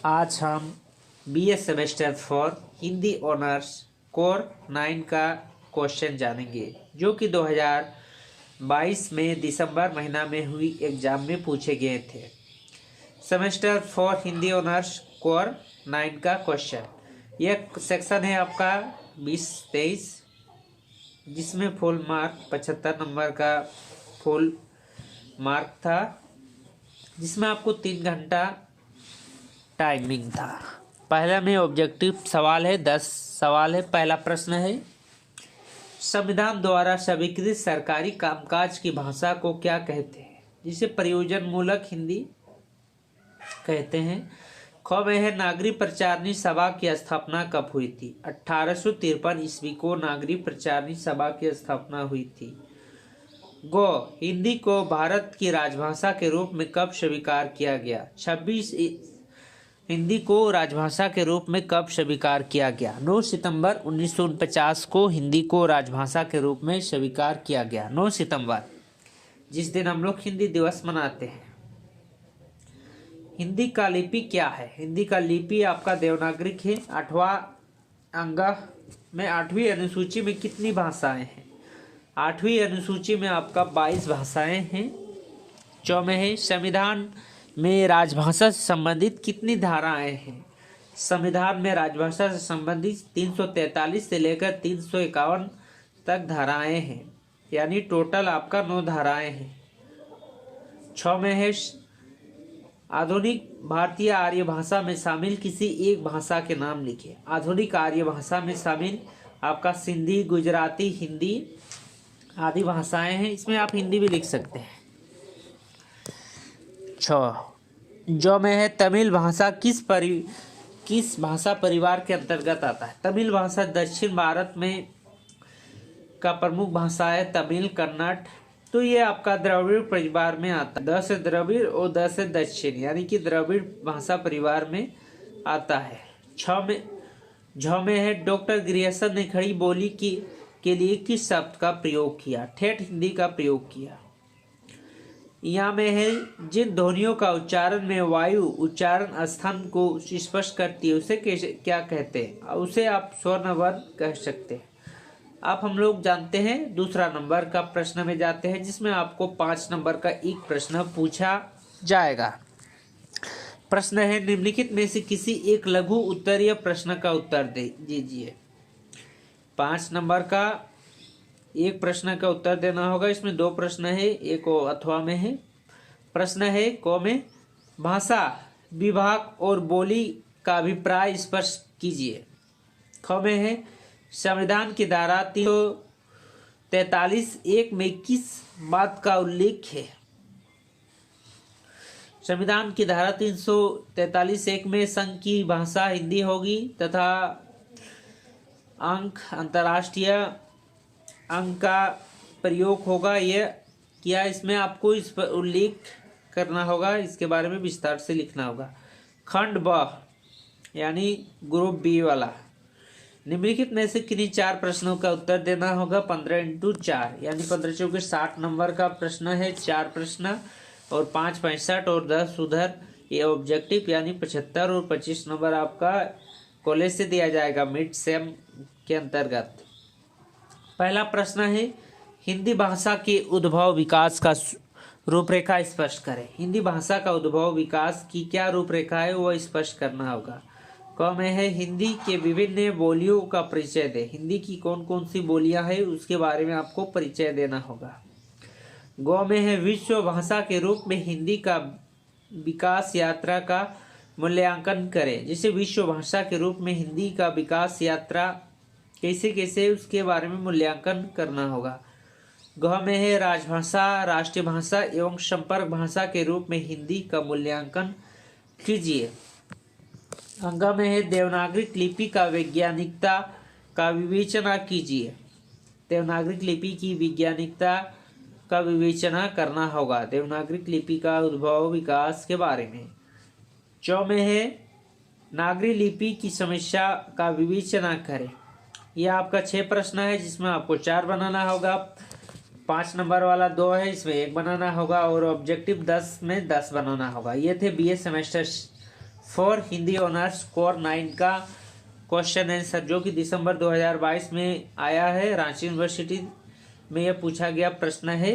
आज हम BA semester for Hindi honours core 9 का क्वेश्चन जानेंगे, जो कि 2022 में दिसंबर महीना में हुई एग्जाम में पूछे गए थे। Semester for Hindi honours core 9 का क्वेश्चन, यह सेक्शन है आपका 20-23, जिसमें फुल मार्क 75 नंबर का फुल मार्क था, जिसमें आपको 3 घंटा टाइमिंग था। पहला में ऑब्जेक्टिव सवाल है, 10 सवाल है। पहला प्रश्न है, संविधान द्वारा स्वीकृत सरकारी कामकाज की भाषा को क्या कहते हैं, जिसे प्रयोजन मूलक हिंदी कहते हैं। ख में है, नागरिक प्रचारणी सभा की स्थापना कब हुई थी। 1853 ईस्वी को नागरिक प्रचारणी सभा की स्थापना हुई थी। गो, हिंदी को भारत की राजभाषा के रूप में कब स्वीकार किया गया। 26 हिंदी को राजभाषा के रूप में कब स्वीकार किया गया। 9 सितंबर 1949 को हिंदी को राजभाषा के रूप में स्वीकार किया गया। 9 सितंबर, जिस दिन हम लोग हिंदी दिवस मनाते हैं। हिंदी का लिपि क्या है। हिंदी का लिपि आपका देवनागरिक है। 8वां अंग में 8वीं अनुसूची में कितनी भाषाएं हैं। 8वीं अनुसूची में आपका 22 भाषाएं हैं। 4 में है, संविधान में राजभाषा से संबंधित कितनी धाराएं हैं। संविधान में राजभाषा से संबंधित 343 से लेकर 351 तक धाराएं हैं, यानी टोटल आपका 9 धाराएं हैं। 6 में है, आधुनिक भारतीय आर्य भाषा में शामिल किसी एक भाषा के नाम लिखे। आधुनिक आर्य भाषा में शामिल आपका सिंधी, गुजराती, हिंदी आदि भाषाएं हैं। इसमें आप हिंदी भी लिख सकते हैं। 6 जो में है, तमिल भाषा किस भाषा परिवार के अंतर्गत आता है। तमिल भाषा दक्षिण भारत में का प्रमुख भाषा है। तमिल, कन्नड़, तो ये आपका द्रविड़ परिवार में आता है। द से द्रविड़ और द से दक्षिण, यानी कि द्रविड़ भाषा परिवार में आता है। 6 में है, डॉक्टर ग्रियर्सन ने खड़ी बोली के लिए किस शब्द का प्रयोग किया। ठेठ हिंदी का प्रयोग किया। यहाँ में है, जिन ध्वनियों का उच्चारण में वायु उच्चारण स्थान को स्पष्ट करती है उसे क्या कहते हैं। उसे आप स्वर्ण वर्ण कह सकते हैं। आप हम लोग जानते हैं। दूसरा नंबर का प्रश्न में जाते हैं, जिसमें आपको 5 नंबर का एक प्रश्न पूछा जाएगा। प्रश्न है, निम्नलिखित में से किसी एक लघु उत्तरीय प्रश्न का उत्तर दीजिए। 5 नंबर का एक प्रश्न का उत्तर देना होगा। इसमें 2 प्रश्न है, एक अथवा में है। प्रश्न है, क में, भाषा विभाग और बोली का अभिप्राय स्पष्ट कीजिए। ख में है, संविधान की धारा 343(1) में किस बात का उल्लेख है। संविधान की धारा 343(1) में संघ की भाषा हिंदी होगी तथा अंक अंतर्राष्ट्रीय अंक का प्रयोग होगा। यह क्या, इसमें आपको इस पर उल्लेख करना होगा, इसके बारे में विस्तार से लिखना होगा। खंड ब, यानी ग्रुप बी वाला, निम्नलिखित में से किन्हीं 4 प्रश्नों का उत्तर देना होगा। 15 × 4, यानी 15 चौके 60 नंबर का प्रश्न है। 4 प्रश्न और 5 65 और 10 उधर, ये ऑब्जेक्टिव यानी 75 और 25 नंबर आपका कॉलेज से दिया जाएगा मिड सेम के अंतर्गत। पहला प्रश्न है, हिंदी भाषा के उद्भव विकास का रूपरेखा स्पष्ट करें। हिंदी भाषा का उद्भव विकास की क्या रूपरेखा है, वह स्पष्ट करना होगा। क में है, हिंदी के विभिन्न बोलियों का परिचय दे। हिंदी की कौन कौन सी बोलियां हैं उसके बारे में आपको परिचय देना होगा। ग में है, विश्व भाषा के रूप में हिंदी का विकास यात्रा का मूल्यांकन करें। जैसे विश्व भाषा के रूप में हिंदी का विकास यात्रा कैसे कैसे, उसके बारे में मूल्यांकन करना होगा। घ में है, राजभाषा, राष्ट्रीय भाषा एवं संपर्क भाषा के रूप में हिंदी का मूल्यांकन कीजिए। अंग में है, देवनागरिक लिपि का वैज्ञानिकता का विवेचना कीजिए। देवनागरिक लिपि की वैज्ञानिकता का विवेचना करना होगा, देवनागरिक लिपि का उद्भव विकास के बारे में। च में है, नागरी लिपि की समस्या का विवेचना करें। यह आपका 6 प्रश्न है, जिसमें आपको 4 बनाना होगा। 5 नंबर वाला 2 है, इसमें 1 बनाना होगा और ऑब्जेक्टिव 10 में 10 बनाना होगा। ये थे BA semester for Hindi honours core 9 का क्वेश्चन आंसर, जो कि दिसंबर 2022 में आया है। रांची यूनिवर्सिटी में यह पूछा गया प्रश्न है।